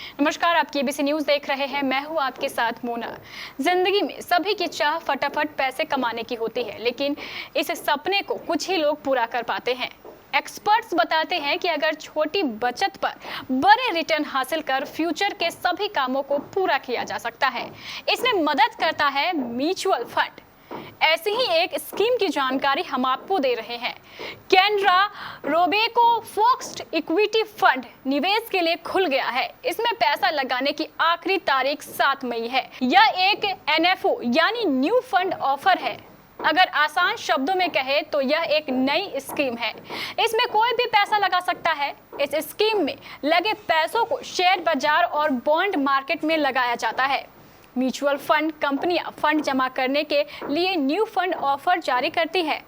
नमस्कार, आप KBC news देख रहे हैं। मैं हूं आपके साथ मोना। जिंदगी में सभी की चाह फटाफट पैसे कमाने की होती है, लेकिन इस सपने को कुछ ही लोग पूरा कर पाते हैं। एक्सपर्ट्स बताते हैं कि अगर छोटी बचत पर बड़े रिटर्न हासिल कर फ्यूचर के सभी कामों को पूरा किया जा सकता है। इसमें मदद करता है म्यूचुअल फंड। ऐसी ही एक स्कीम की जानकारी हम आपको दे रहे हैं। Canara Robeco fixed equity fund निवेश के लिए खुल गया है। इसमें पैसा लगाने की आखिरी तारीख 7 मई है। यह एक एनएफओ यानी न्यू फंड ऑफर है। अगर आसान शब्दों में कहे तो यह एक नई स्कीम है। इसमें कोई भी पैसा लगा सकता है। इस स्कीम में लगे पैसों को शेयर बाजार और बॉन्ड मार्केट में लगाया जाता है। म्यूचुअल फंड कंपनियां फंड जमा करने के लिए न्यू फंड ऑफर जारी करती है।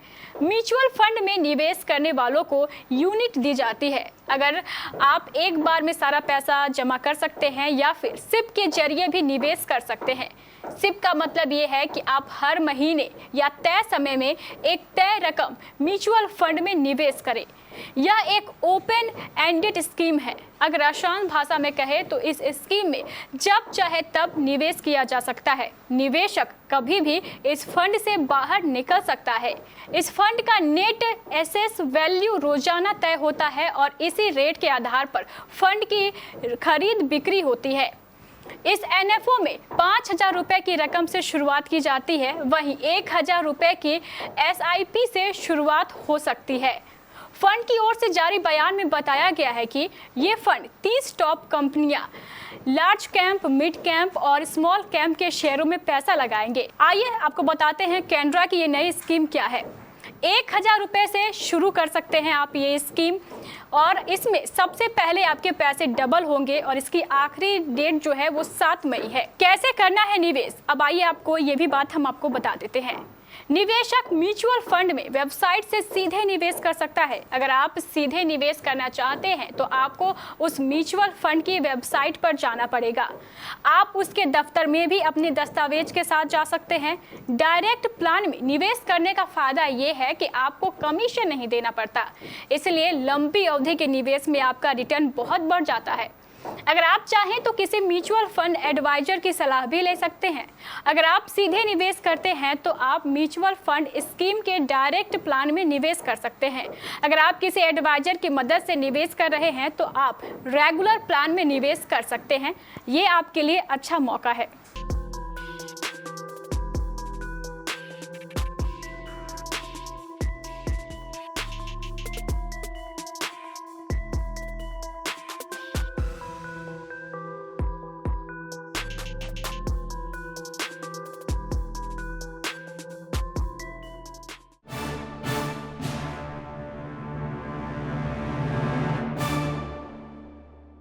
म्यूचुअल फंड में निवेश करने वालों को यूनिट दी जाती है। अगर आप एक बार में सारा पैसा जमा कर सकते हैं या फिर सिप के जरिए भी निवेश कर सकते हैं। सिप का मतलब ये है कि आप हर महीने या तय समय में एक तय रकम म्यूचुअल फंड में निवेश करें। यह एक ओपन एंडेड स्कीम है। अगर आसान भाषा में कहे तो इस स्कीम में जब चाहे तब निवेश किया जा सकता है। निवेशक कभी भी इस फंड से बाहर निकल सकता है। इस फंड का नेट एसेट वैल्यू रोजाना तय होता है और इसी रेट के आधार पर फंड की खरीद बिक्री होती है। इस एनएफओ में 5,000 रुपए की रकम से शुरुआत की जाती है, वहीं 1,000 रुपए की एसआईपी से शुरुआत हो सकती है। फंड की ओर से जारी बयान में बताया गया है कि ये फंड 30 टॉप कंपनियां लार्ज कैंप, मिड कैंप और स्मॉल कैंप के शेयरों में पैसा लगाएंगे। आइए आपको बताते हैं कैनरा की ये नई स्कीम क्या है। 1,000 रुपए से शुरू कर सकते हैं आप ये स्कीम, और इसमें सबसे पहले आपके पैसे डबल होंगे और इसकी आखिरी डेट जो है वो 7 मई है। कैसे करना है निवेश, अब आइए आपको ये भी बात हम आपको बता देते हैं। निवेशक म्यूचुअल फंड में वेबसाइट से सीधे निवेश कर सकता है। अगर आप सीधे निवेश करना चाहते हैं तो आपको उस म्यूचुअल फंड की वेबसाइट पर जाना पड़ेगा। आप उसके दफ्तर में भी अपने दस्तावेज के साथ जा सकते हैं। डायरेक्ट प्लान में निवेश करने का फायदा ये है कि आपको कमीशन नहीं देना पड़ता, इसलिए लंबी अवधि के निवेश में आपका रिटर्न बहुत बढ़ जाता है। अगर आप चाहें तो किसी म्यूचुअल फंड एडवाइजर की सलाह भी ले सकते हैं। अगर आप सीधे निवेश करते हैं तो आप म्यूचुअल फंड स्कीम के डायरेक्ट प्लान में निवेश कर सकते हैं। अगर आप किसी एडवाइजर की मदद से निवेश कर रहे हैं तो आप रेगुलर प्लान में निवेश कर सकते हैं। ये आपके लिए अच्छा मौका है।